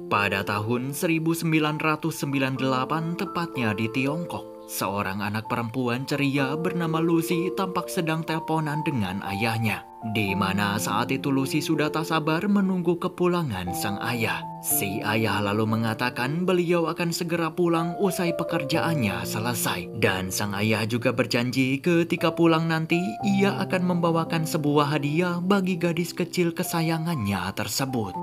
Pada tahun 1998, tepatnya di Tiongkok, seorang anak perempuan ceria bernama Lucy tampak sedang teleponan dengan ayahnya. Di mana saat itu Lucy sudah tak sabar menunggu kepulangan sang ayah. Si ayah lalu mengatakan beliau akan segera pulang usai pekerjaannya selesai. Dan sang ayah juga berjanji ketika pulang nanti ia akan membawakan sebuah hadiah bagi gadis kecil kesayangannya tersebut.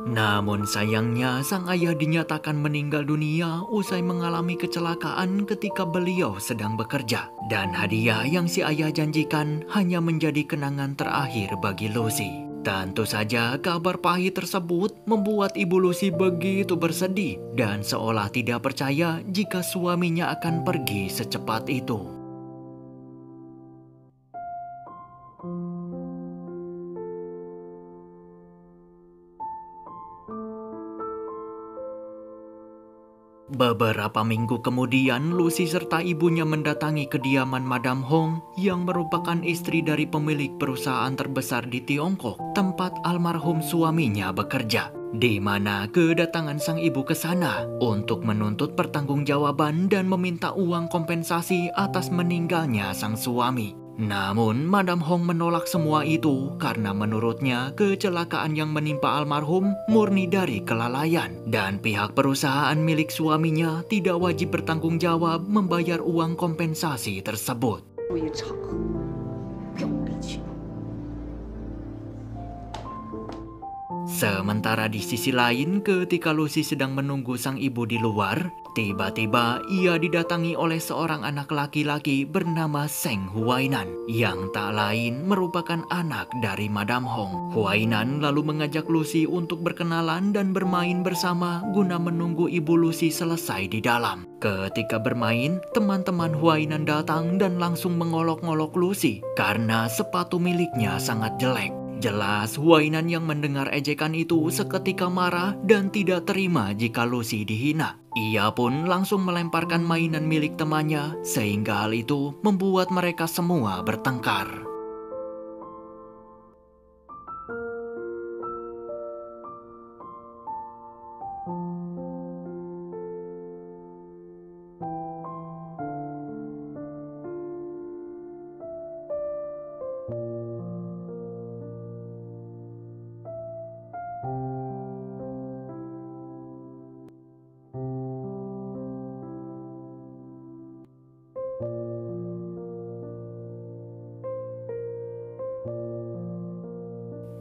Namun sayangnya sang ayah dinyatakan meninggal dunia usai mengalami kecelakaan ketika beliau sedang bekerja. Dan hadiah yang si ayah janjikan hanya menjadi kenangan terakhir bagi Lucy. Tentu saja kabar pahit tersebut membuat ibu Lucy begitu bersedih dan seolah tidak percaya jika suaminya akan pergi secepat itu. Beberapa minggu kemudian, Lucy serta ibunya mendatangi kediaman Madam Hong yang merupakan istri dari pemilik perusahaan terbesar di Tiongkok, tempat almarhum suaminya bekerja. Di mana kedatangan sang ibu ke sana untuk menuntut pertanggungjawaban dan meminta uang kompensasi atas meninggalnya sang suami. Namun, Madam Hong menolak semua itu karena menurutnya kecelakaan yang menimpa almarhum murni dari kelalaian dan pihak perusahaan milik suaminya tidak wajib bertanggung jawab membayar uang kompensasi tersebut. Sementara di sisi lain, ketika Lucy sedang menunggu sang ibu di luar, tiba-tiba ia didatangi oleh seorang anak laki-laki bernama Zheng Huainan, yang tak lain merupakan anak dari Madam Hong. Huainan lalu mengajak Lucy untuk berkenalan dan bermain bersama guna menunggu ibu Lucy selesai di dalam. Ketika bermain, teman-teman Huainan datang dan langsung mengolok-ngolok Lucy karena sepatu miliknya sangat jelek. Jelas Huainan yang mendengar ejekan itu seketika marah dan tidak terima jika Lucy dihina. Ia pun langsung melemparkan mainan milik temannya sehingga hal itu membuat mereka semua bertengkar.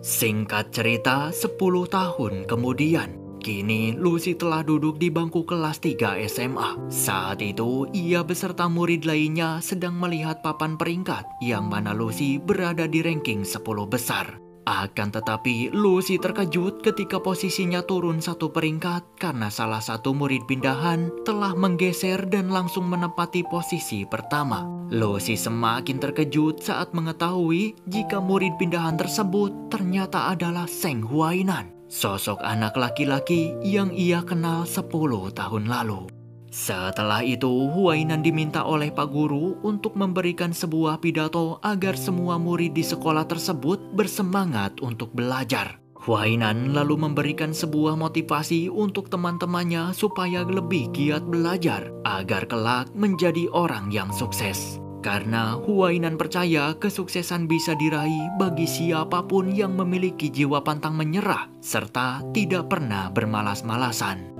Singkat cerita, 10 tahun kemudian, kini Lucy telah duduk di bangku kelas 3 SMA. Saat itu, ia beserta murid lainnya sedang melihat papan peringkat yang mana Lucy berada di ranking 10 besar. Akan tetapi, Lucy terkejut ketika posisinya turun satu peringkat karena salah satu murid pindahan telah menggeser dan langsung menempati posisi pertama. Lucy semakin terkejut saat mengetahui jika murid pindahan tersebut ternyata adalah Zheng Huainan, sosok anak laki-laki yang ia kenal 10 tahun lalu. Setelah itu, Huainan diminta oleh Pak Guru untuk memberikan sebuah pidato agar semua murid di sekolah tersebut bersemangat untuk belajar. Huainan lalu memberikan sebuah motivasi untuk teman-temannya supaya lebih giat belajar agar kelak menjadi orang yang sukses. Karena Huainan percaya kesuksesan bisa diraih bagi siapapun yang memiliki jiwa pantang menyerah serta tidak pernah bermalas-malasan.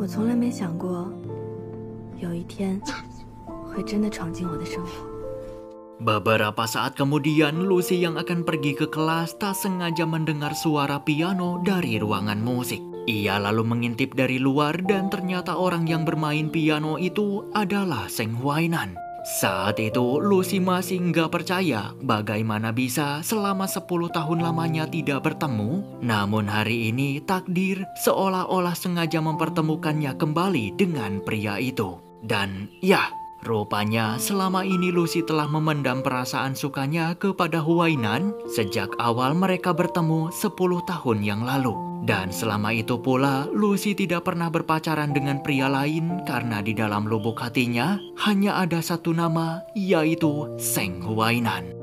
我从来没想过，有一天会真的闯进我的生活。 Beberapa saat kemudian, Lucy yang akan pergi ke kelas tak sengaja mendengar suara piano dari ruangan musik. Ia lalu mengintip dari luar dan ternyata orang yang bermain piano itu adalah Zheng Huainan. Saat itu, Lucy masih nggak percaya bagaimana bisa selama 10 tahun lamanya tidak bertemu. Namun hari ini takdir seolah-olah sengaja mempertemukannya kembali dengan pria itu. Dan ya, rupanya selama ini Lucy telah memendam perasaan sukanya kepada Huainan sejak awal mereka bertemu 10 tahun yang lalu. Dan selama itu pula Lucy tidak pernah berpacaran dengan pria lain karena di dalam lubuk hatinya hanya ada satu nama, yaitu Zheng Huainan.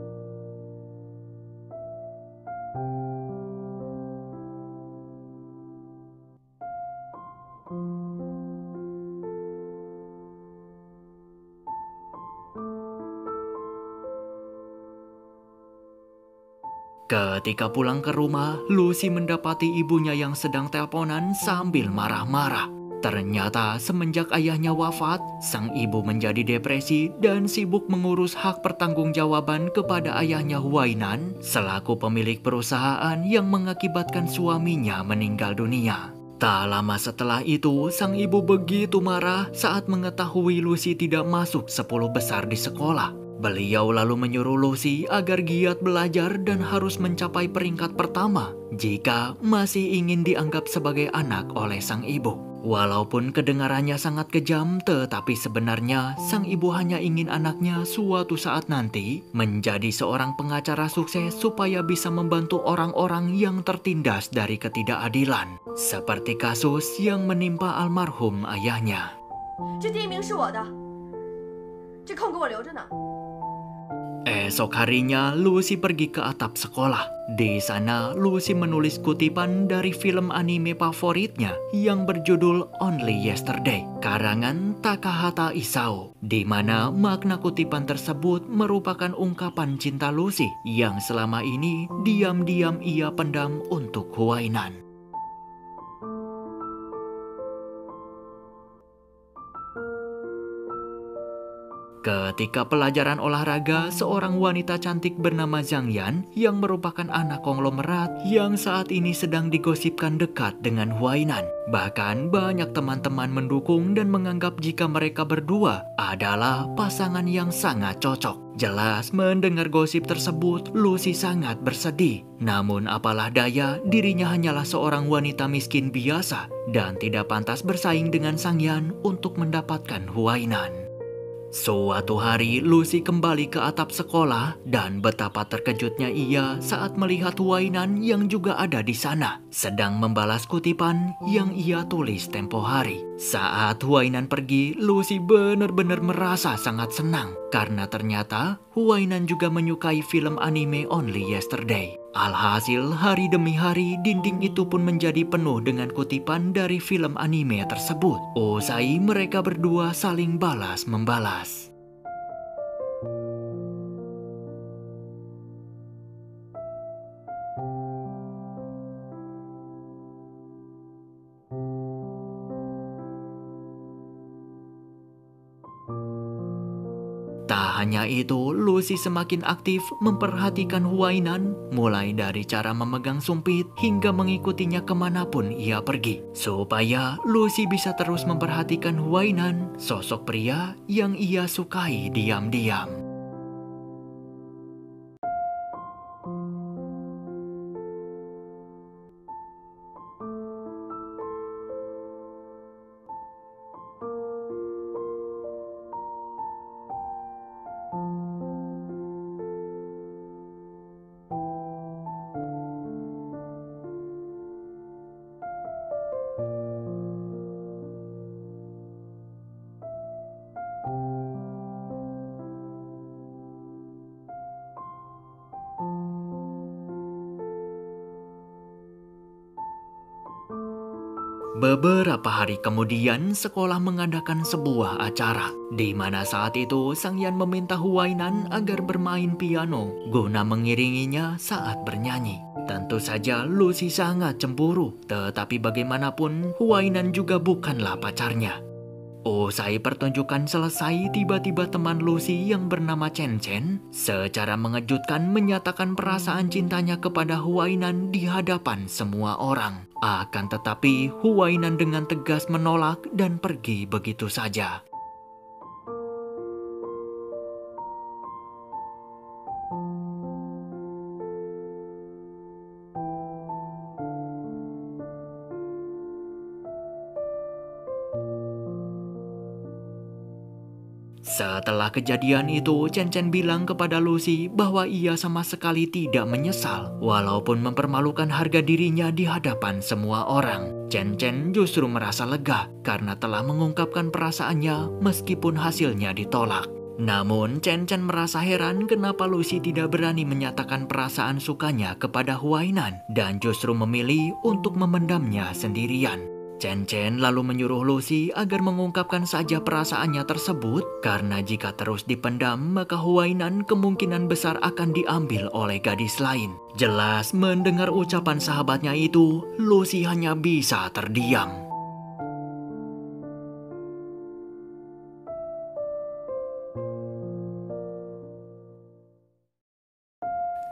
Ketika pulang ke rumah, Lucy mendapati ibunya yang sedang teleponan sambil marah-marah. Ternyata semenjak ayahnya wafat, sang ibu menjadi depresi dan sibuk mengurus hak pertanggungjawaban kepada ayahnya Huainan selaku pemilik perusahaan yang mengakibatkan suaminya meninggal dunia. Tak lama setelah itu, sang ibu begitu marah saat mengetahui Lucy tidak masuk 10 besar di sekolah. Beliau lalu menyuruh Lucy agar giat belajar dan harus mencapai peringkat pertama jika masih ingin dianggap sebagai anak oleh sang ibu. Walaupun kedengarannya sangat kejam, tetapi sebenarnya sang ibu hanya ingin anaknya suatu saat nanti menjadi seorang pengacara sukses supaya bisa membantu orang-orang yang tertindas dari ketidakadilan, seperti kasus yang menimpa almarhum ayahnya. 这第一名是我的，这空给我留着呢。 Esok harinya, Lucy pergi ke atap sekolah. Di sana, Lucy menulis kutipan dari film anime favoritnya yang berjudul Only Yesterday, karangan Takahata Isao, di mana makna kutipan tersebut merupakan ungkapan cinta Lucy yang selama ini diam-diam ia pendam untuk Huainan. Ketika pelajaran olahraga, seorang wanita cantik bernama Zhang Yan yang merupakan anak konglomerat yang saat ini sedang digosipkan dekat dengan Huainan. Bahkan banyak teman-teman mendukung dan menganggap jika mereka berdua adalah pasangan yang sangat cocok. Jelas mendengar gosip tersebut, Lucy sangat bersedih. Namun apalah daya, dirinya hanyalah seorang wanita miskin biasa dan tidak pantas bersaing dengan Zhang Yan untuk mendapatkan Huainan. Suatu hari, Lucy kembali ke atap sekolah dan betapa terkejutnya ia saat melihat Huainan yang juga ada di sana, sedang membalas kutipan yang ia tulis tempo hari. Saat Huainan pergi, Lucy benar-benar merasa sangat senang karena ternyata Huainan juga menyukai film anime Only Yesterday. Alhasil, hari demi hari, dinding itu pun menjadi penuh dengan kutipan dari film anime tersebut. Usai mereka berdua saling balas-membalas. Tak hanya itu, Lucy semakin aktif memperhatikan Huainan, mulai dari cara memegang sumpit hingga mengikutinya kemanapun ia pergi. Supaya Lucy bisa terus memperhatikan Huainan, sosok pria yang ia sukai diam-diam. Beberapa hari kemudian, sekolah mengadakan sebuah acara, di mana saat itu Zhang Yan meminta Huainan agar bermain piano guna mengiringinya saat bernyanyi. Tentu saja Lucy sangat cemburu, tetapi bagaimanapun Huainan juga bukanlah pacarnya. Usai pertunjukan selesai, tiba-tiba teman Lucy yang bernama Chen Chen secara mengejutkan menyatakan perasaan cintanya kepada Huainan di hadapan semua orang. Akan tetapi, Huainan dengan tegas menolak dan pergi begitu saja. Setelah kejadian itu, Chen Chen bilang kepada Lucy bahwa ia sama sekali tidak menyesal, walaupun mempermalukan harga dirinya di hadapan semua orang. Chen Chen justru merasa lega karena telah mengungkapkan perasaannya meskipun hasilnya ditolak. Namun, Chen Chen merasa heran kenapa Lucy tidak berani menyatakan perasaan sukanya kepada Huainan dan justru memilih untuk memendamnya sendirian. Chen Chen lalu menyuruh Lucy agar mengungkapkan saja perasaannya tersebut, karena jika terus dipendam maka Huainan kemungkinan besar akan diambil oleh gadis lain. Jelas mendengar ucapan sahabatnya itu, Lucy hanya bisa terdiam.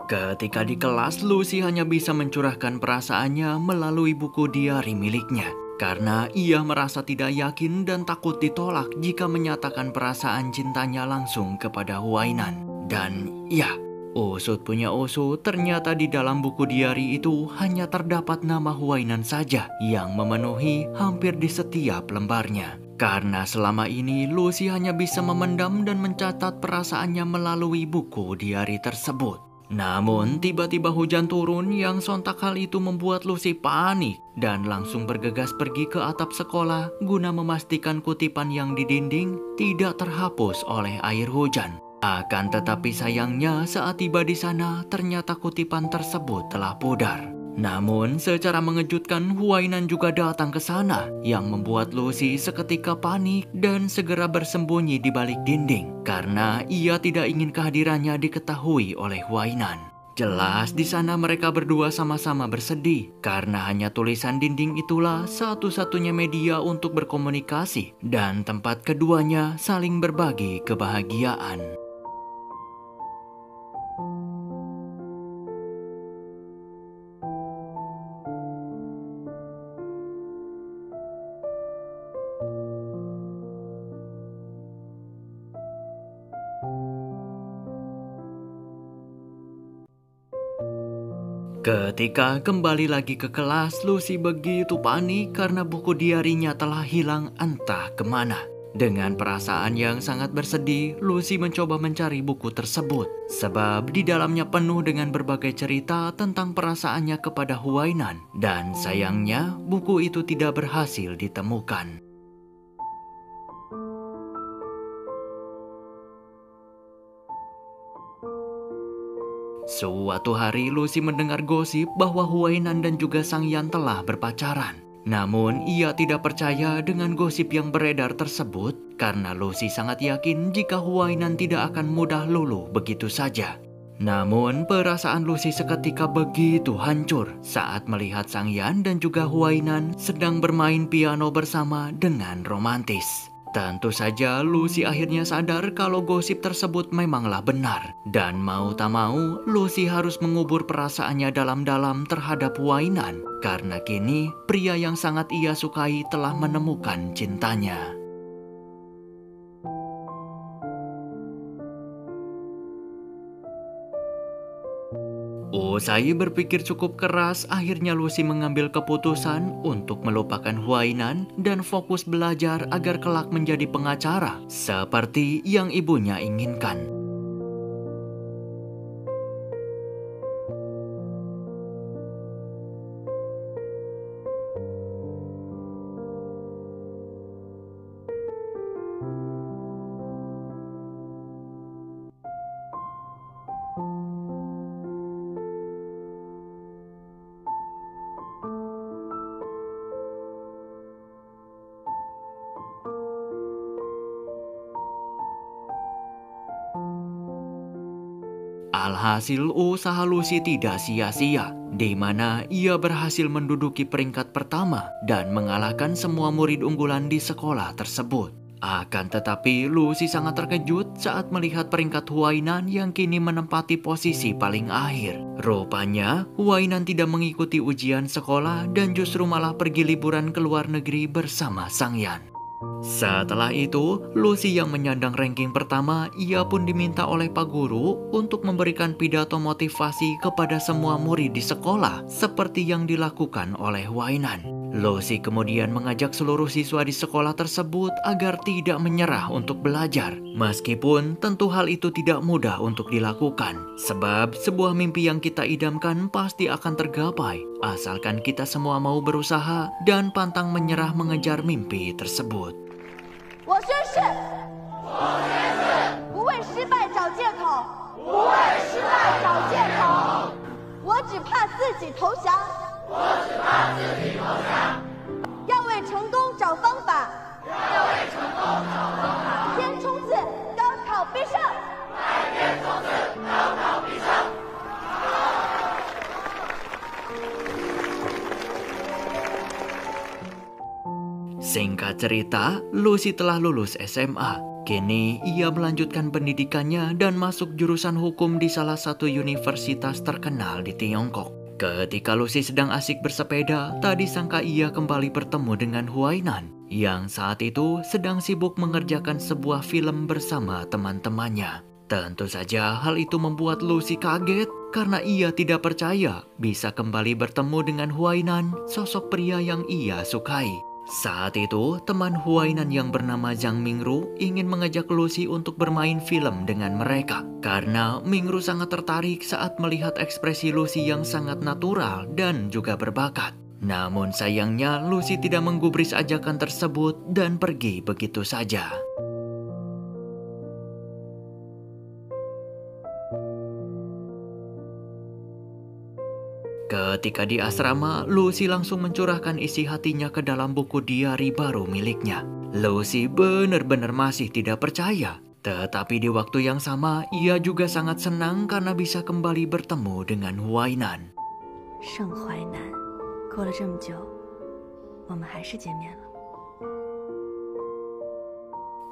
Ketika di kelas, Lucy hanya bisa mencurahkan perasaannya melalui buku diari miliknya. Karena ia merasa tidak yakin dan takut ditolak jika menyatakan perasaan cintanya langsung kepada Huainan. Dan ya, usut punya usut, ternyata di dalam buku diari itu hanya terdapat nama Huainan saja yang memenuhi hampir di setiap lembarnya. Karena selama ini Lucy hanya bisa memendam dan mencatat perasaannya melalui buku diari tersebut. Namun tiba-tiba hujan turun yang sontak hal itu membuat Lucy panik dan langsung bergegas pergi ke atap sekolah guna memastikan kutipan yang di dinding tidak terhapus oleh air hujan. Akan tetapi sayangnya saat tiba di sana ternyata kutipan tersebut telah pudar. Namun secara mengejutkan Huainan juga datang ke sana yang membuat Lucy seketika panik dan segera bersembunyi di balik dinding karena ia tidak ingin kehadirannya diketahui oleh Huainan. Jelas di sana mereka berdua sama-sama bersedih karena hanya tulisan dinding itulah satu-satunya media untuk berkomunikasi dan tempat keduanya saling berbagi kebahagiaan. Ketika kembali lagi ke kelas, Lucy begitu panik karena buku diarinya telah hilang entah kemana. Dengan perasaan yang sangat bersedih, Lucy mencoba mencari buku tersebut. Sebab di dalamnya penuh dengan berbagai cerita tentang perasaannya kepada Huainan. Dan sayangnya, buku itu tidak berhasil ditemukan. Suatu hari Lucy mendengar gosip bahwa Huainan dan juga Sang Yan telah berpacaran. Namun ia tidak percaya dengan gosip yang beredar tersebut karena Lucy sangat yakin jika Huainan tidak akan mudah luluh begitu saja. Namun perasaan Lucy seketika begitu hancur saat melihat Sang Yan dan juga Huainan sedang bermain piano bersama dengan romantis. Tentu saja Lucy akhirnya sadar kalau gosip tersebut memanglah benar. Dan mau tak mau, Lucy harus mengubur perasaannya dalam-dalam terhadap Huainan. Karena kini, pria yang sangat ia sukai telah menemukan cintanya. Usai berpikir cukup keras, akhirnya Lucy mengambil keputusan untuk melupakan Huainan dan fokus belajar agar kelak menjadi pengacara, seperti yang ibunya inginkan. Alhasil usaha Lucy tidak sia-sia, di mana ia berhasil menduduki peringkat pertama dan mengalahkan semua murid unggulan di sekolah tersebut. Akan tetapi Lucy sangat terkejut saat melihat peringkat Huainan yang kini menempati posisi paling akhir. Rupanya Huainan tidak mengikuti ujian sekolah dan justru malah pergi liburan ke luar negeri bersama Sang Yan. Setelah itu, Lucy yang menyandang ranking pertama, ia pun diminta oleh Pak Guru untuk memberikan pidato motivasi kepada semua murid di sekolah, seperti yang dilakukan oleh Huainan. Lucy kemudian mengajak seluruh siswa di sekolah tersebut agar tidak menyerah untuk belajar. Meskipun tentu hal itu tidak mudah untuk dilakukan, sebab sebuah mimpi yang kita idamkan pasti akan tergapai, asalkan kita semua mau berusaha dan pantang menyerah mengejar mimpi tersebut. 我宣誓，不为失败找借口，我只怕自己投降，要为找方法。先冲刺，高考必胜。Singkat cerita, Lucy telah lulus SMA. Kini ia melanjutkan pendidikannya dan masuk jurusan hukum di salah satu universitas terkenal di Tiongkok. Ketika Lucy sedang asik bersepeda, tak disangka ia kembali bertemu dengan Huainan yang saat itu sedang sibuk mengerjakan sebuah film bersama teman-temannya. Tentu saja hal itu membuat Lucy kaget karena ia tidak percaya bisa kembali bertemu dengan Huainan, sosok pria yang ia sukai. Saat itu, teman Huainan yang bernama Zhang Mingru ingin mengajak Lucy untuk bermain film dengan mereka. Karena Mingru sangat tertarik saat melihat ekspresi Lucy yang sangat natural dan juga berbakat. Namun sayangnya Lucy tidak menggubris ajakan tersebut dan pergi begitu saja. Ketika di asrama, Lucy langsung mencurahkan isi hatinya ke dalam buku diari baru miliknya. Lucy benar-benar masih tidak percaya. Tetapi di waktu yang sama, ia juga sangat senang karena bisa kembali bertemu dengan Huainan. 盛淮南，过了这么久，我们还是见面了。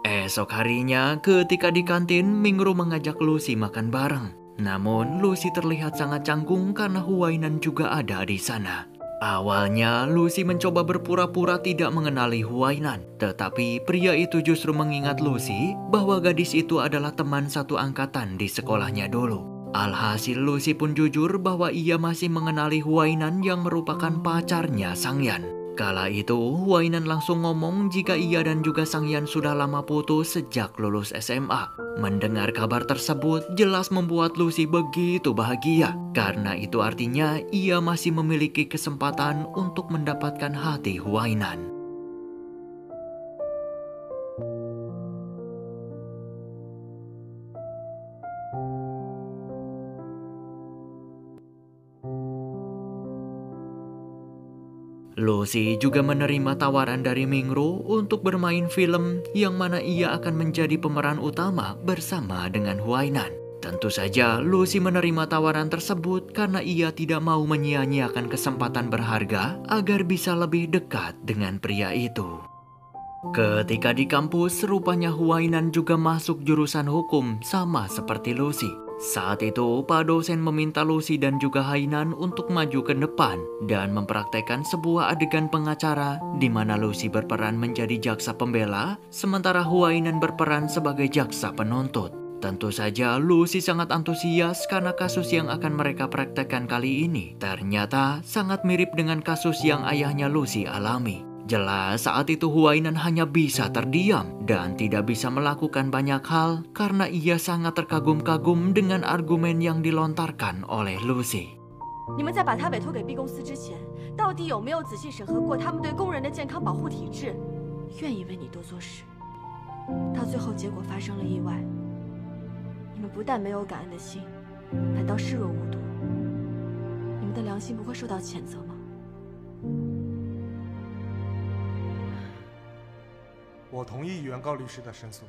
Esok harinya, ketika di kantin, Mingru mengajak Lucy makan bareng. Namun, Lucy terlihat sangat canggung karena Huainan juga ada di sana. Awalnya, Lucy mencoba berpura-pura tidak mengenali Huainan. Tetapi, pria itu justru mengingat Lucy bahwa gadis itu adalah teman satu angkatan di sekolahnya dulu. Alhasil, Lucy pun jujur bahwa ia masih mengenali Huainan yang merupakan pacarnya Sangyan. Kala itu, Huainan langsung ngomong jika ia dan juga Sangyan sudah lama putus sejak lulus SMA. Mendengar kabar tersebut jelas membuat Lucy begitu bahagia. Karena itu artinya ia masih memiliki kesempatan untuk mendapatkan hati Huainan. Lucy juga menerima tawaran dari Mingru untuk bermain film yang mana ia akan menjadi pemeran utama bersama dengan Huainan. Tentu saja Lucy menerima tawaran tersebut karena ia tidak mau menyia-nyiakan kesempatan berharga agar bisa lebih dekat dengan pria itu. Ketika di kampus, rupanya Huainan juga masuk jurusan hukum sama seperti Lucy. Saat itu, Pak dosen meminta Lucy dan juga Hainan untuk maju ke depan dan mempraktekkan sebuah adegan pengacara di mana Lucy berperan menjadi jaksa pembela, sementara Huainan berperan sebagai jaksa penuntut. Tentu saja Lucy sangat antusias karena kasus yang akan mereka praktekkan kali ini ternyata sangat mirip dengan kasus yang ayahnya Lucy alami. Jelas saat itu Huainan hanya bisa terdiam dan tidak bisa melakukan banyak hal karena ia sangat terkagum-kagum dengan argumen yang dilontarkan oleh Lucy. 你们在把他委托给 B 公司之前，到底有没有仔细审核过他们对工人的健康保护体制？愿意为你多做事，到最后结果发生了意外，你们不但没有感恩的心，反倒视若无睹，你们的良心不会受到谴责吗？ 我同意原告律师的申诉。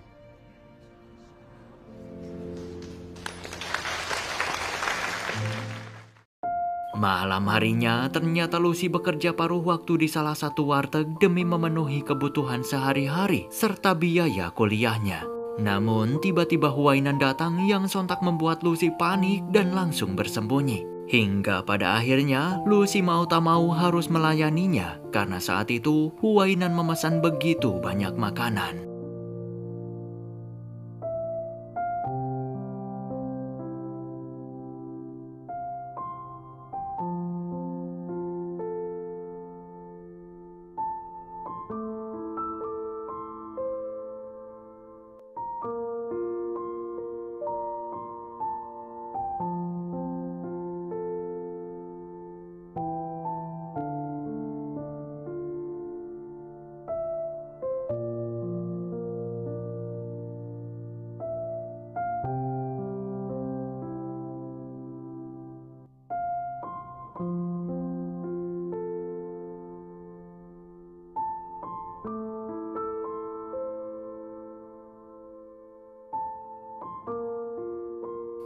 Malam harinya, ternyata Lucy bekerja paruh waktu di salah satu warteg demi memenuhi kebutuhan sehari-hari serta biaya kuliahnya. Namun, tiba-tiba Huainan datang yang sontak membuat Lucy panik dan langsung bersembunyi. Hingga pada akhirnya, Lucy mau tak mau harus melayaninya karena saat itu Huainan memesan begitu banyak makanan.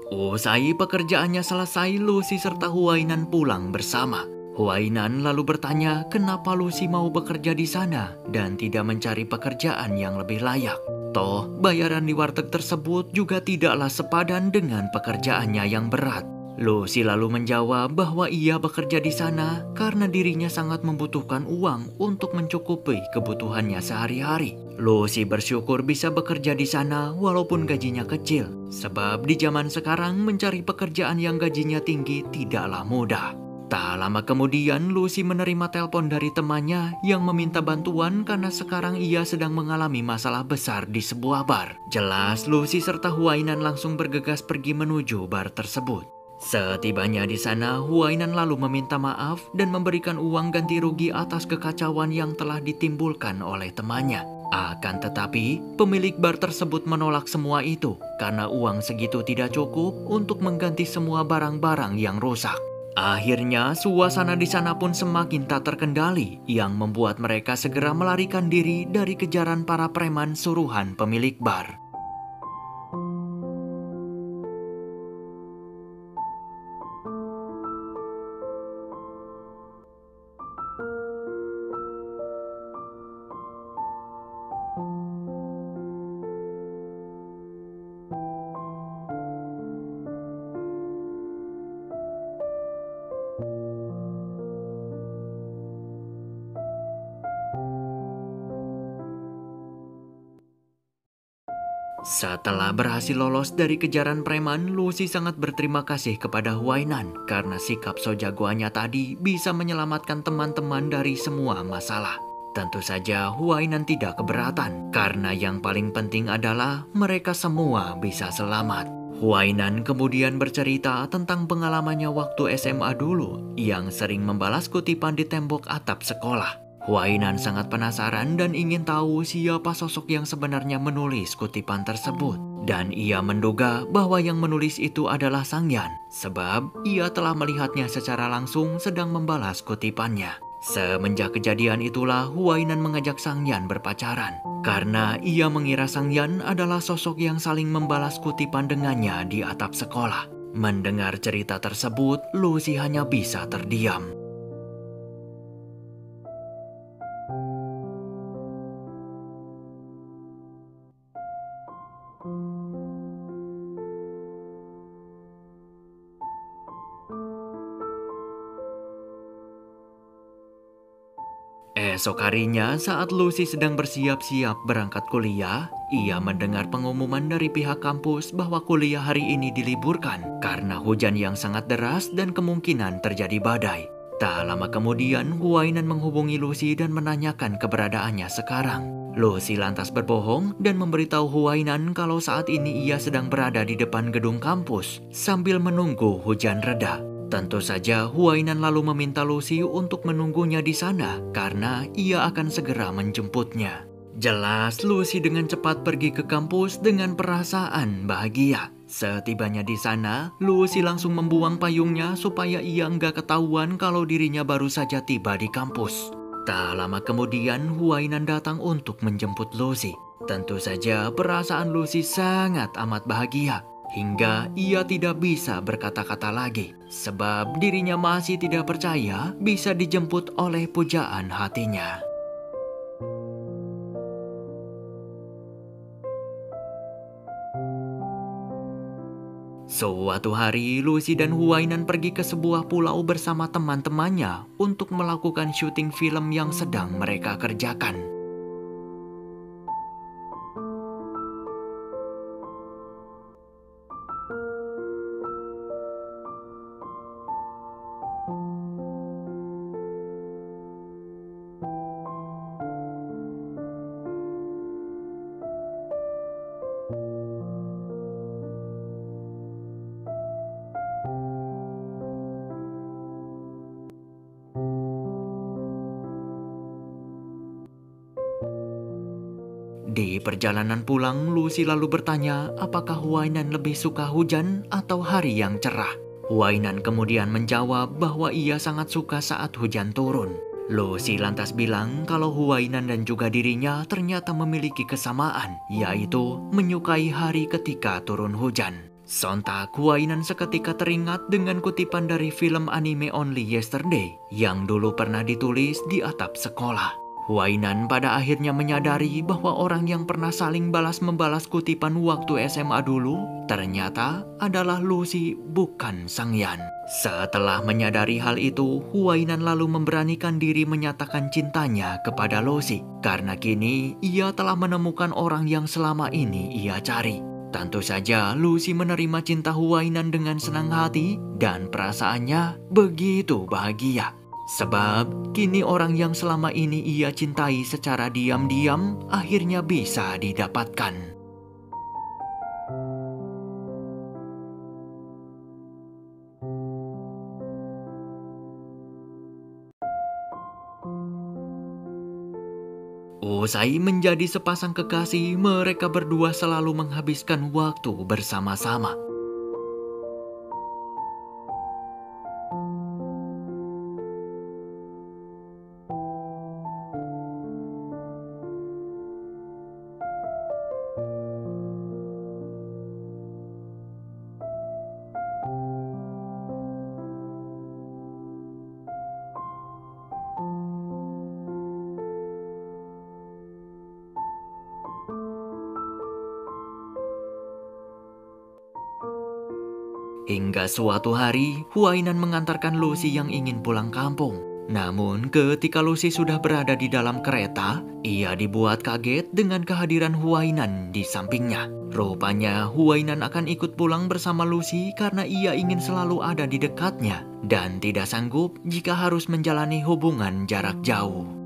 Usai pekerjaannya selesai, Lucy serta Huainan pulang bersama. Huainan lalu bertanya kenapa Lucy mau bekerja di sana dan tidak mencari pekerjaan yang lebih layak. Toh, bayaran di warteg tersebut juga tidaklah sepadan dengan pekerjaannya yang berat. Lucy lalu menjawab bahwa ia bekerja di sana karena dirinya sangat membutuhkan uang untuk mencukupi kebutuhannya sehari-hari. Lucy bersyukur bisa bekerja di sana walaupun gajinya kecil, sebab di zaman sekarang mencari pekerjaan yang gajinya tinggi tidaklah mudah. Tak lama kemudian, Lucy menerima telepon dari temannya yang meminta bantuan karena sekarang ia sedang mengalami masalah besar di sebuah bar. Jelas, Lucy serta Huainan langsung bergegas pergi menuju bar tersebut. Setibanya di sana, Huainan lalu meminta maaf dan memberikan uang ganti rugi atas kekacauan yang telah ditimbulkan oleh temannya. Akan tetapi, pemilik bar tersebut menolak semua itu karena uang segitu tidak cukup untuk mengganti semua barang-barang yang rusak. Akhirnya, suasana di sana pun semakin tak terkendali yang membuat mereka segera melarikan diri dari kejaran para preman suruhan pemilik bar. Setelah berhasil lolos dari kejaran preman, Lucy sangat berterima kasih kepada Huainan karena sikap so jagoannya tadi bisa menyelamatkan teman-teman dari semua masalah. Tentu saja Huainan tidak keberatan karena yang paling penting adalah mereka semua bisa selamat. Huainan kemudian bercerita tentang pengalamannya waktu SMA dulu yang sering membalas kutipan di tembok atap sekolah. Huainan sangat penasaran dan ingin tahu siapa sosok yang sebenarnya menulis kutipan tersebut. Dan ia menduga bahwa yang menulis itu adalah Sang Yan, sebab ia telah melihatnya secara langsung sedang membalas kutipannya. Semenjak kejadian itulah Huainan mengajak Sang Yan berpacaran, karena ia mengira Sang Yan adalah sosok yang saling membalas kutipan dengannya di atap sekolah. Mendengar cerita tersebut, Lucy hanya bisa terdiam. Esok harinya saat Lucy sedang bersiap-siap berangkat kuliah, ia mendengar pengumuman dari pihak kampus bahwa kuliah hari ini diliburkan karena hujan yang sangat deras dan kemungkinan terjadi badai. Tak lama kemudian, Huainan menghubungi Lucy dan menanyakan keberadaannya sekarang. Lucy lantas berbohong dan memberitahu Huainan kalau saat ini ia sedang berada di depan gedung kampus sambil menunggu hujan reda. Tentu saja Huainan lalu meminta Lucy untuk menunggunya di sana karena ia akan segera menjemputnya. Jelas Lucy dengan cepat pergi ke kampus dengan perasaan bahagia. Setibanya di sana, Lucy langsung membuang payungnya supaya ia enggak ketahuan kalau dirinya baru saja tiba di kampus. Tak lama kemudian Huainan datang untuk menjemput Lucy. Tentu saja perasaan Lucy sangat amat bahagia. Hingga ia tidak bisa berkata-kata lagi, sebab dirinya masih tidak percaya bisa dijemput oleh pujaan hatinya. Suatu hari, Lucy dan Huainan pergi ke sebuah pulau bersama teman-temannya untuk melakukan syuting film yang sedang mereka kerjakan. Di perjalanan pulang, Lucy lalu bertanya apakah Huainan lebih suka hujan atau hari yang cerah. Huainan kemudian menjawab bahwa ia sangat suka saat hujan turun. Lucy lantas bilang kalau Huainan dan juga dirinya ternyata memiliki kesamaan, yaitu menyukai hari ketika turun hujan. Sontak Huainan seketika teringat dengan kutipan dari film anime Only Yesterday yang dulu pernah ditulis di atap sekolah. Huainan pada akhirnya menyadari bahwa orang yang pernah saling balas-membalas kutipan waktu SMA dulu ternyata adalah Lucy, bukan Sang Yan. Setelah menyadari hal itu, Huainan lalu memberanikan diri menyatakan cintanya kepada Lucy karena kini ia telah menemukan orang yang selama ini ia cari. Tentu saja Lucy menerima cinta Huainan dengan senang hati dan perasaannya begitu bahagia. Sebab kini orang yang selama ini ia cintai secara diam-diam akhirnya bisa didapatkan. Usai menjadi sepasang kekasih, mereka berdua selalu menghabiskan waktu bersama-sama. Hingga suatu hari, Huainan mengantarkan Lucy yang ingin pulang kampung. Namun, ketika Lucy sudah berada di dalam kereta, ia dibuat kaget dengan kehadiran Huainan di sampingnya. Rupanya, Huainan akan ikut pulang bersama Lucy karena ia ingin selalu ada di dekatnya dan tidak sanggup jika harus menjalani hubungan jarak jauh.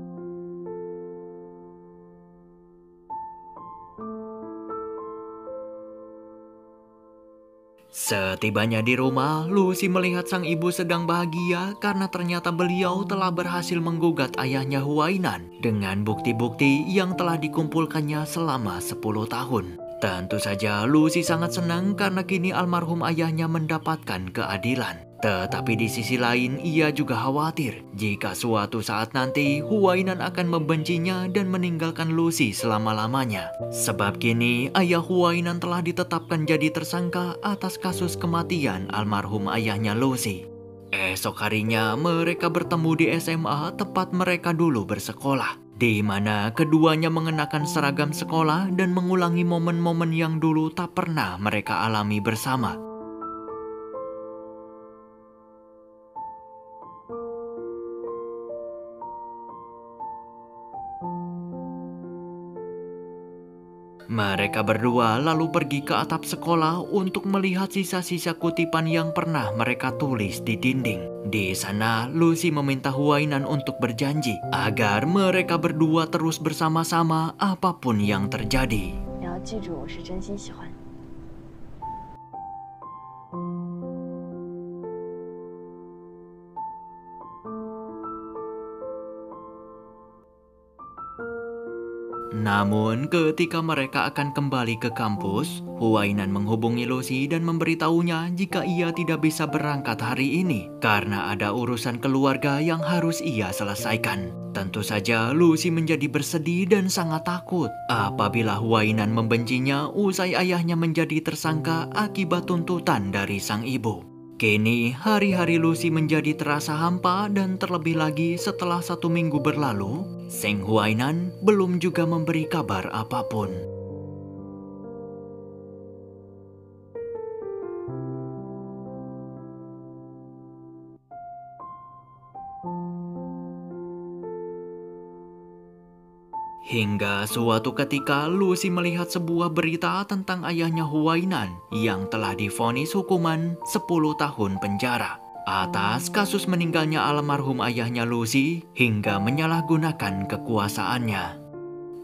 Setibanya di rumah, Lucy melihat sang ibu sedang bahagia karena ternyata beliau telah berhasil menggugat ayahnya Huainan dengan bukti-bukti yang telah dikumpulkannya selama 10 tahun. Tentu saja Lucy sangat senang karena kini almarhum ayahnya mendapatkan keadilan. Tetapi di sisi lain ia juga khawatir jika suatu saat nanti Huainan akan membencinya dan meninggalkan Lucy selama-lamanya. Sebab kini ayah Huainan telah ditetapkan jadi tersangka atas kasus kematian almarhum ayahnya Lucy. Esok harinya mereka bertemu di SMA tempat mereka dulu bersekolah, di mana keduanya mengenakan seragam sekolah dan mengulangi momen-momen yang dulu tak pernah mereka alami bersama. Mereka berdua lalu pergi ke atap sekolah untuk melihat sisa-sisa kutipan yang pernah mereka tulis di dinding. Di sana, Lucy meminta Huainan untuk berjanji agar mereka berdua terus bersama-sama apapun yang terjadi. Namun ketika mereka akan kembali ke kampus, Huainan menghubungi Lucy dan memberitahunya jika ia tidak bisa berangkat hari ini karena ada urusan keluarga yang harus ia selesaikan. Tentu saja Lucy menjadi bersedih dan sangat takut apabila Huainan membencinya usai ayahnya menjadi tersangka akibat tuntutan dari sang ibu. Kini hari-hari Lucy menjadi terasa hampa dan terlebih lagi setelah 1 minggu berlalu, Seng Huainan belum juga memberi kabar apapun. Hingga suatu ketika Lucy melihat sebuah berita tentang ayahnya Huainan yang telah divonis hukuman 10 tahun penjara atas kasus meninggalnya almarhum ayahnya Lucy hingga menyalahgunakan kekuasaannya.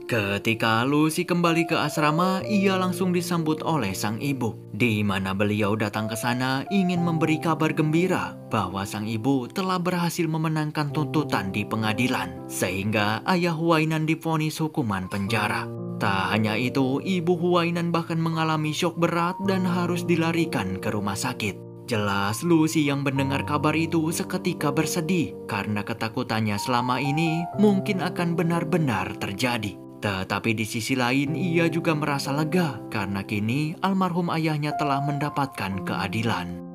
Ketika Lucy kembali ke asrama, ia langsung disambut oleh sang ibu, di mana beliau datang ke sana ingin memberi kabar gembira bahwa sang ibu telah berhasil memenangkan tuntutan di pengadilan, sehingga ayah Huainan divonis hukuman penjara. Tak hanya itu, ibu Huainan bahkan mengalami syok berat dan harus dilarikan ke rumah sakit. Jelas Lucy yang mendengar kabar itu seketika bersedih karena ketakutannya selama ini mungkin akan benar-benar terjadi. Tetapi di sisi lain ia juga merasa lega karena kini almarhum ayahnya telah mendapatkan keadilan.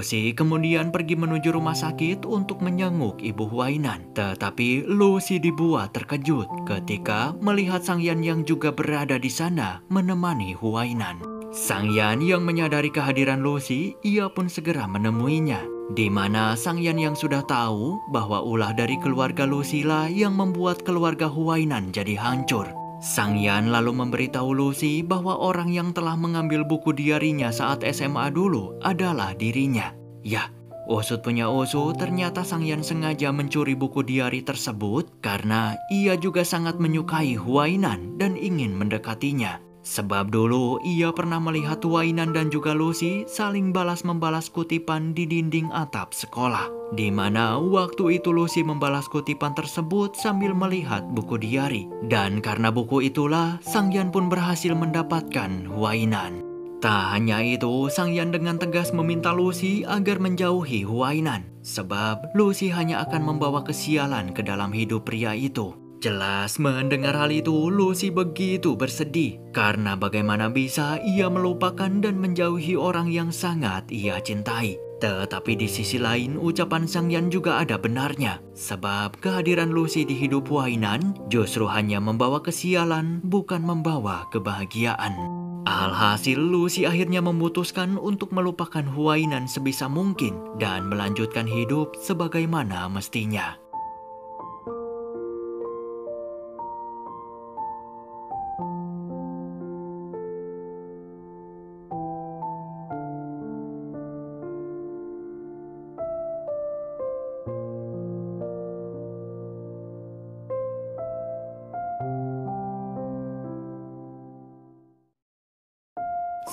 Lucy kemudian pergi menuju rumah sakit untuk menjenguk Ibu Huainan. Tetapi Lucy dibuat terkejut ketika melihat Sang Yan yang juga berada di sana menemani Huainan. Sang Yan yang menyadari kehadiran Lucy, ia pun segera menemuinya. Di mana Sang Yan yang sudah tahu bahwa ulah dari keluarga Lucy lah yang membuat keluarga Huainan jadi hancur. Sang Yan lalu memberitahu Lucy bahwa orang yang telah mengambil buku diarinya saat SMA dulu adalah dirinya. Ya, usut punya usut, ternyata Sang Yan sengaja mencuri buku diari tersebut karena ia juga sangat menyukai Huainan dan ingin mendekatinya. Sebab dulu ia pernah melihat Huainan dan juga Lucy saling balas-membalas kutipan di dinding atap sekolah. Di mana waktu itu Lucy membalas kutipan tersebut sambil melihat buku diari. Dan karena buku itulah Sang Yan pun berhasil mendapatkan Huainan. Tak hanya itu, Sang Yan dengan tegas meminta Lucy agar menjauhi Huainan. Sebab Lucy hanya akan membawa kesialan ke dalam hidup pria itu. Jelas mendengar hal itu, Lucy begitu bersedih karena bagaimana bisa ia melupakan dan menjauhi orang yang sangat ia cintai. Tetapi di sisi lain, ucapan Sang Yan juga ada benarnya. Sebab kehadiran Lucy di hidup Huainan justru hanya membawa kesialan, bukan membawa kebahagiaan. Alhasil Lucy akhirnya memutuskan untuk melupakan Huainan sebisa mungkin dan melanjutkan hidup sebagaimana mestinya.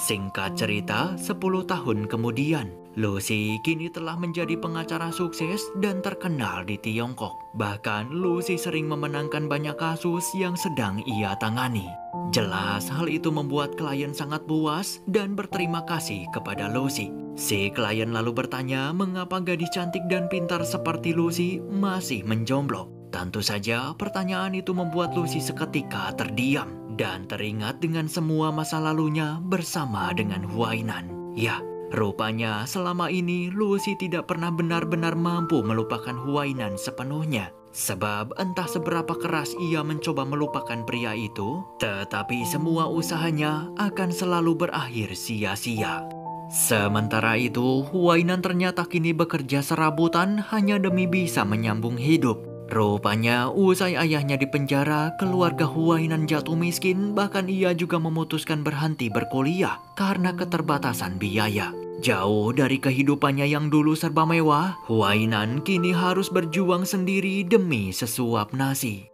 Singkat cerita, 10 tahun kemudian, Lucy kini telah menjadi pengacara sukses dan terkenal di Tiongkok. Bahkan Lucy sering memenangkan banyak kasus yang sedang ia tangani. Jelas hal itu membuat klien sangat puas dan berterima kasih kepada Lucy. Si klien lalu bertanya mengapa gadis cantik dan pintar seperti Lucy masih menjomblo. Tentu saja pertanyaan itu membuat Lucy seketika terdiam dan teringat dengan semua masa lalunya bersama dengan Huainan. Ya, rupanya selama ini Lucy tidak pernah benar-benar mampu melupakan Huainan sepenuhnya. Sebab entah seberapa keras ia mencoba melupakan pria itu, tetapi semua usahanya akan selalu berakhir sia-sia. Sementara itu, Huainan ternyata kini bekerja serabutan hanya demi bisa menyambung hidup. Rupanya usai ayahnya dipenjara, keluarga Huainan jatuh miskin, bahkan ia juga memutuskan berhenti berkuliah karena keterbatasan biaya. Jauh dari kehidupannya yang dulu serba mewah, Huainan kini harus berjuang sendiri demi sesuap nasi.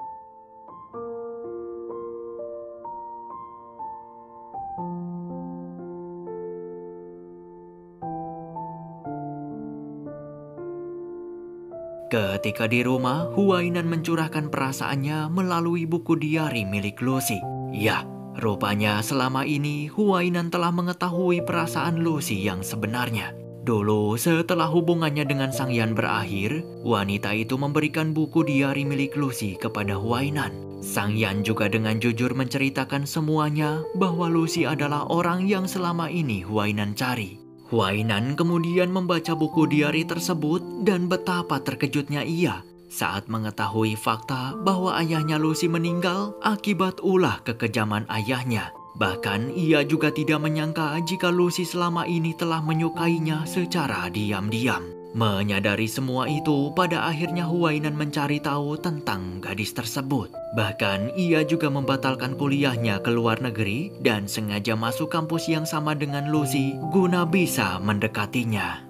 Ketika di rumah, Huainan mencurahkan perasaannya melalui buku diari milik Lucy. Ya, rupanya selama ini Huainan telah mengetahui perasaan Lucy yang sebenarnya. Dulu setelah hubungannya dengan Sang Yan berakhir, wanita itu memberikan buku diari milik Lucy kepada Huainan. Sang Yan juga dengan jujur menceritakan semuanya bahwa Lucy adalah orang yang selama ini Huainan cari. Huainan kemudian membaca buku diari tersebut dan betapa terkejutnya ia saat mengetahui fakta bahwa ayahnya Lucy meninggal akibat ulah kekejaman ayahnya. Bahkan ia juga tidak menyangka jika Lucy selama ini telah menyukainya secara diam-diam. Menyadari semua itu, pada akhirnya Huainan mencari tahu tentang gadis tersebut. Bahkan ia juga membatalkan kuliahnya ke luar negeri dan sengaja masuk kampus yang sama dengan Lucy guna bisa mendekatinya.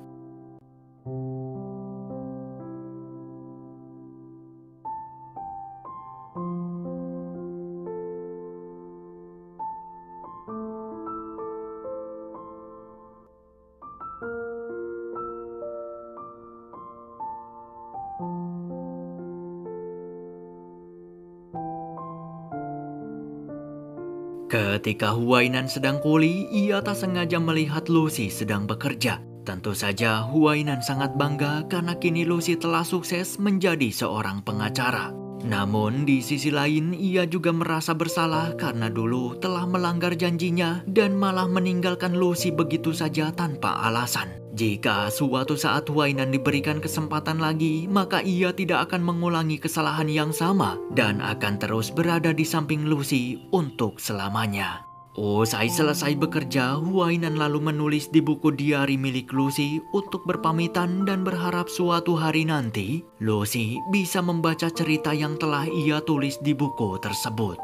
Ketika Huainan sedang pulih, ia tak sengaja melihat Lucy sedang bekerja. Tentu saja Huainan sangat bangga karena kini Lucy telah sukses menjadi seorang pengacara. Namun di sisi lain ia juga merasa bersalah karena dulu telah melanggar janjinya dan malah meninggalkan Lucy begitu saja tanpa alasan. Jika suatu saat Huainan diberikan kesempatan lagi, maka ia tidak akan mengulangi kesalahan yang sama dan akan terus berada di samping Lucy untuk selamanya. Usai selesai bekerja, Huainan lalu menulis di buku diari milik Lucy untuk berpamitan dan berharap suatu hari nanti Lucy bisa membaca cerita yang telah ia tulis di buku tersebut.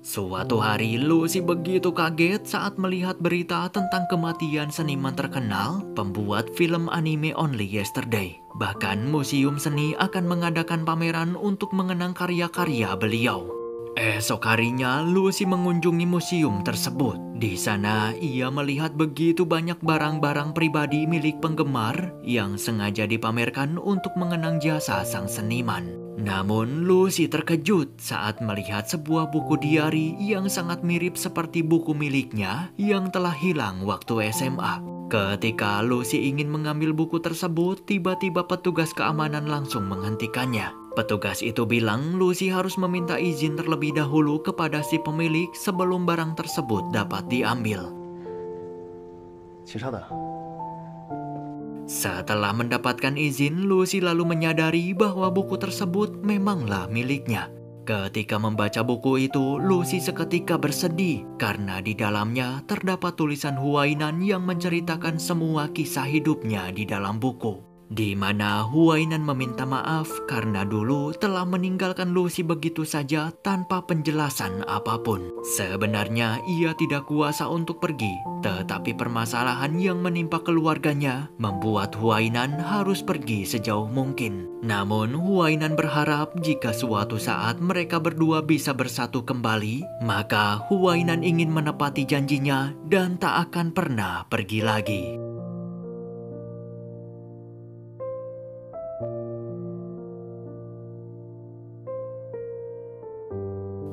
Suatu hari Lucy begitu kaget saat melihat berita tentang kematian seniman terkenal pembuat film anime Only Yesterday. Bahkan museum seni akan mengadakan pameran untuk mengenang karya-karya beliau. Esok harinya Lucy mengunjungi museum tersebut. Di sana ia melihat begitu banyak barang-barang pribadi milik penggemar yang sengaja dipamerkan untuk mengenang jasa sang seniman. Namun Lucy terkejut saat melihat sebuah buku diari yang sangat mirip seperti buku miliknya yang telah hilang waktu SMA. Ketika Lucy ingin mengambil buku tersebut, tiba-tiba petugas keamanan langsung menghentikannya. Petugas itu bilang Lucy harus meminta izin terlebih dahulu kepada si pemilik sebelum barang tersebut dapat diambil. Setelah mendapatkan izin, Lucy lalu menyadari bahwa buku tersebut memanglah miliknya. Ketika membaca buku itu, Lucy seketika bersedih karena di dalamnya terdapat tulisan Huainan yang menceritakan semua kisah hidupnya di dalam buku. Di mana Huainan meminta maaf karena dulu telah meninggalkan Lucy begitu saja tanpa penjelasan apapun. Sebenarnya ia tidak kuasa untuk pergi, tetapi permasalahan yang menimpa keluarganya membuat Huainan harus pergi sejauh mungkin. Namun Huainan berharap jika suatu saat mereka berdua bisa bersatu kembali, maka Huainan ingin menepati janjinya dan tak akan pernah pergi lagi.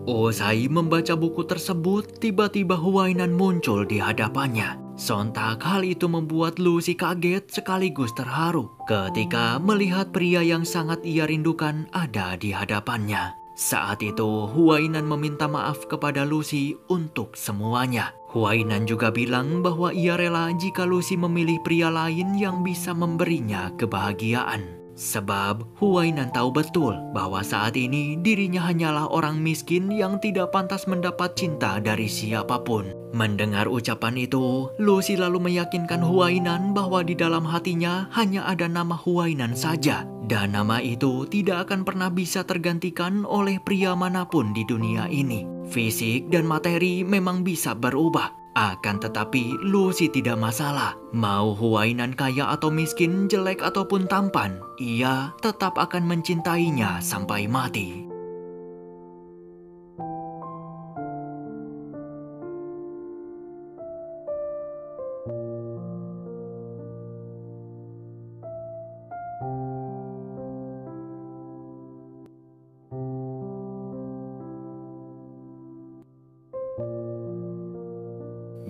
Usai membaca buku tersebut, tiba-tiba Huainan muncul di hadapannya. Sontak hal itu membuat Lucy kaget sekaligus terharu ketika melihat pria yang sangat ia rindukan ada di hadapannya. Saat itu Huainan meminta maaf kepada Lucy untuk semuanya. Huainan juga bilang bahwa ia rela jika Lucy memilih pria lain yang bisa memberinya kebahagiaan. Sebab Huainan tahu betul bahwa saat ini dirinya hanyalah orang miskin yang tidak pantas mendapat cinta dari siapapun. Mendengar ucapan itu, Lucy lalu meyakinkan Huainan bahwa di dalam hatinya hanya ada nama Huainan saja. Dan nama itu tidak akan pernah bisa tergantikan oleh pria manapun di dunia ini. Fisik dan materi memang bisa berubah. Akan tetapi Lucy tidak masalah. Mau Huainan kaya atau miskin, jelek ataupun tampan, ia tetap akan mencintainya sampai mati.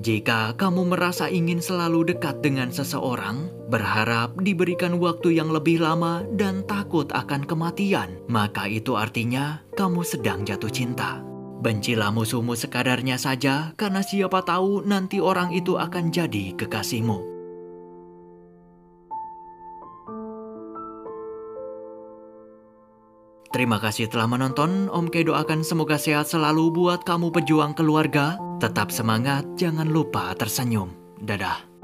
Jika kamu merasa ingin selalu dekat dengan seseorang, berharap diberikan waktu yang lebih lama dan takut akan kematian, maka itu artinya kamu sedang jatuh cinta. Bencilah musuhmu sekadarnya saja, karena siapa tahu nanti orang itu akan jadi kekasihmu. Terima kasih telah menonton. Om Kay doakan semoga sehat selalu buat kamu pejuang keluarga. Tetap semangat, jangan lupa tersenyum. Dadah.